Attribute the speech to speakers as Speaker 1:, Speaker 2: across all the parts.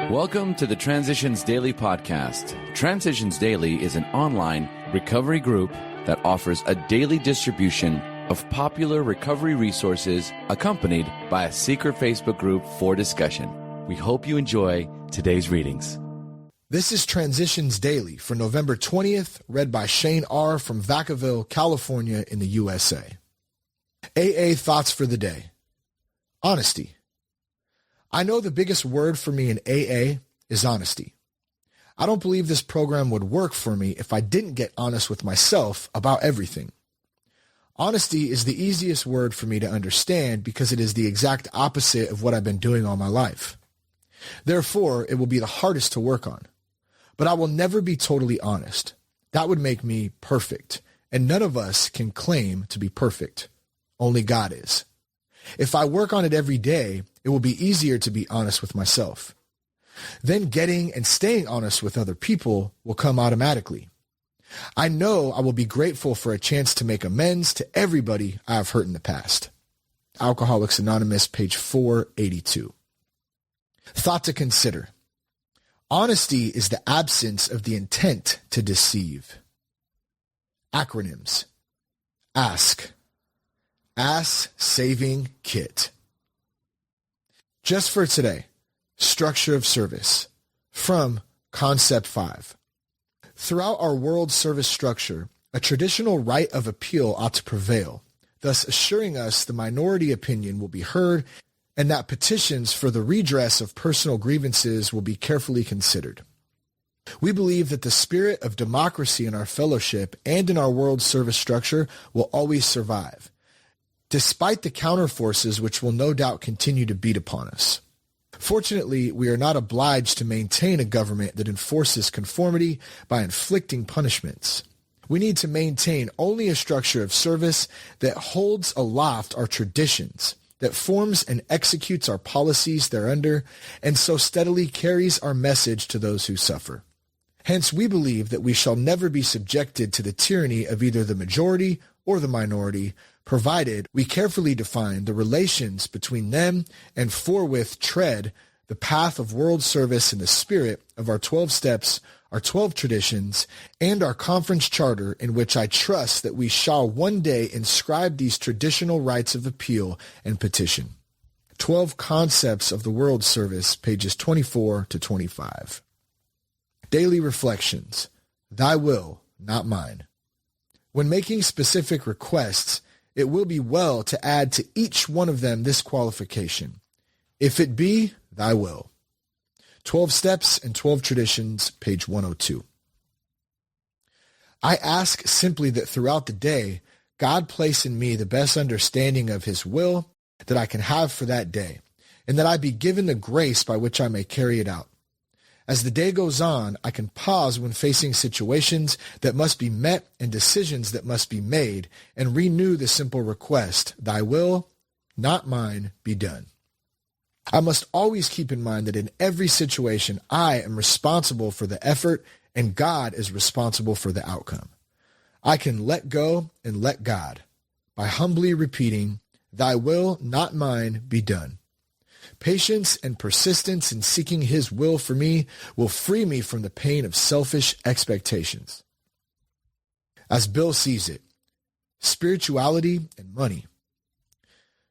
Speaker 1: Welcome to the Transitions Daily podcast. Transitions Daily is an online recovery group that offers a daily distribution of popular recovery resources accompanied by a secret Facebook group for discussion. We hope you enjoy today's readings.
Speaker 2: This is Transitions Daily for November 20th, read by Shane R. from Vacaville, California in the USA. AA thoughts for the day. Honesty. I know the biggest word for me in AA is honesty. I don't believe this program would work for me if I didn't get honest with myself about everything. Honesty is the easiest word for me to understand because it is the exact opposite of what I've been doing all my life. Therefore, it will be the hardest to work on. But I will never be totally honest. That would make me perfect, and none of us can claim to be perfect. Only God is. If I work on it every day, it will be easier to be honest with myself. Then getting and staying honest with other people will come automatically. I know I will be grateful for a chance to make amends to everybody I have hurt in the past. Alcoholics Anonymous, page 482. Thought to consider. Honesty is the absence of the intent to deceive. Acronyms. ASK. Ass Saving Kit. Just for today, structure of service. From Concept 5. Throughout our world service structure, a traditional right of appeal ought to prevail, thus assuring us the minority opinion will be heard and that petitions for the redress of personal grievances will be carefully considered. We believe that the spirit of democracy in our fellowship and in our world service structure will always survive, despite the counterforces which will no doubt continue to beat upon us. Fortunately, we are not obliged to maintain a government that enforces conformity by inflicting punishments. We need to maintain only a structure of service that holds aloft our traditions, that forms and executes our policies thereunder, and so steadily carries our message to those who suffer. Hence, we believe that we shall never be subjected to the tyranny of either the majority or the minority, provided we carefully define the relations between them and forthwith tread the path of world service in the spirit of our 12 steps, our 12 traditions, and our conference charter, in which I trust that we shall one day inscribe these traditional rights of appeal and petition. 12 Concepts of the World Service, pages 24 to 25. Daily Reflections. Thy will, not mine. When making specific requests, it will be well to add to each one of them this qualification: if it be thy will. 12 Steps and 12 Traditions, page 102. I ask simply that throughout the day, God place in me the best understanding of his will that I can have for that day, and that I be given the grace by which I may carry it out. As the day goes on, I can pause when facing situations that must be met and decisions that must be made, and renew the simple request, thy will, not mine, be done. I must always keep in mind that in every situation, I am responsible for the effort, and God is responsible for the outcome. I can let go and let God by humbly repeating, thy will, not mine, be done. Patience and persistence in seeking his will for me will free me from the pain of selfish expectations. As Bill sees it, spirituality and money.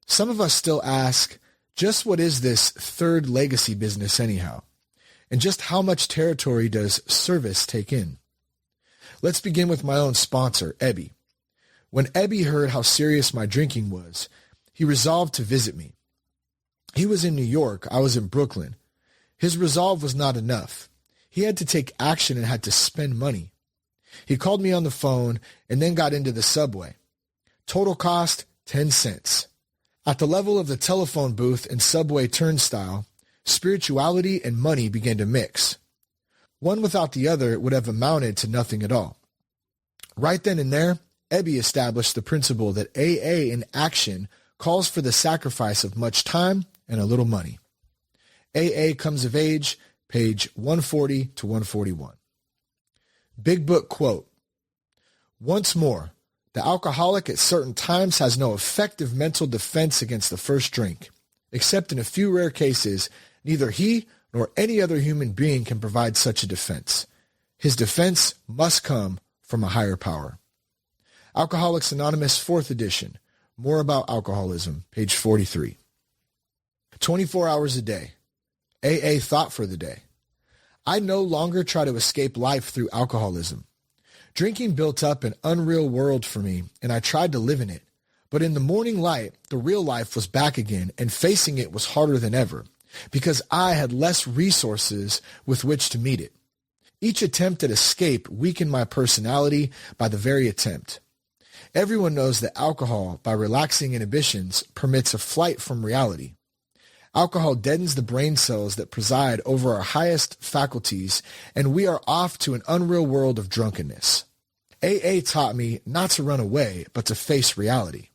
Speaker 2: Some of us still ask, just what is this third legacy business anyhow? And just how much territory does service take in? Let's begin with my own sponsor, Ebby. When Ebby heard how serious my drinking was, he resolved to visit me. He was in New York. I was in Brooklyn. His resolve was not enough. He had to take action and had to spend money. He called me on the phone and then got into the subway. Total cost, 10 cents. At the level of the telephone booth and subway turnstile, spirituality and money began to mix. One without the other would have amounted to nothing at all. Right then and there, Ebby established the principle that AA in action calls for the sacrifice of much time and a little money. AA Comes of Age, page 140 to 141. Big Book quote. Once more, the alcoholic at certain times has no effective mental defense against the first drink. Except in a few rare cases, neither he nor any other human being can provide such a defense. His defense must come from a higher power. Alcoholics Anonymous, 4th edition. More about alcoholism, page 43. 24 hours a day. AA thought for the day. I no longer try to escape life through alcoholism. Drinking built up an unreal world for me, and I tried to live in it. But in the morning light, the real life was back again, and facing it was harder than ever, because I had less resources with which to meet it. Each attempt at escape weakened my personality by the very attempt. Everyone knows that alcohol, by relaxing inhibitions, permits a flight from reality. Alcohol deadens the brain cells that preside over our highest faculties, and we are off to an unreal world of drunkenness. AA taught me not to run away, but to face reality.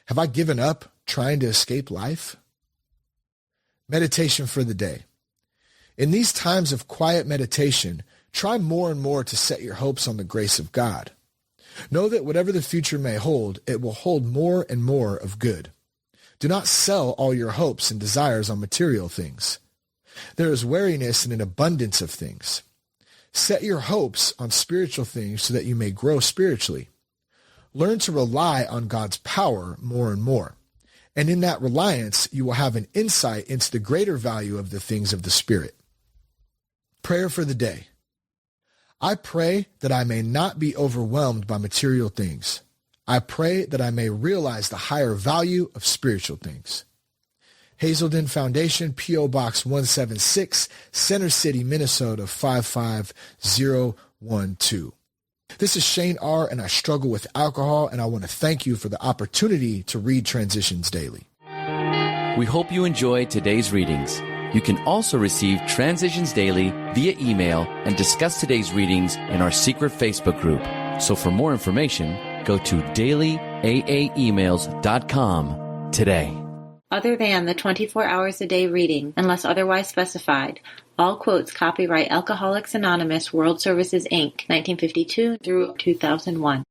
Speaker 2: Have I given up trying to escape life? Meditation for the day. In these times of quiet meditation, try more and more to set your hopes on the grace of God. Know that whatever the future may hold, it will hold more and more of good. Do not sell all your hopes and desires on material things. There is wariness in an abundance of things. Set your hopes on spiritual things so that you may grow spiritually. Learn to rely on God's power more and more. And in that reliance, you will have an insight into the greater value of the things of the Spirit. Prayer for the day. I pray that I may not be overwhelmed by material things. I pray that I may realize the higher value of spiritual things. Hazelden Foundation, P.O. Box 176, Center City, Minnesota 55012. This is Shane R., and I struggle with alcohol, and I want to thank you for the opportunity to read Transitions Daily.
Speaker 1: We hope you enjoyed today's readings. You can also receive Transitions Daily via email and discuss today's readings in our secret Facebook group. So for more information, go to dailyaaemails.com today.
Speaker 3: Other than the 24 hours a day reading, unless otherwise specified, all quotes copyright Alcoholics Anonymous World Services, Inc., 1952 through 2001.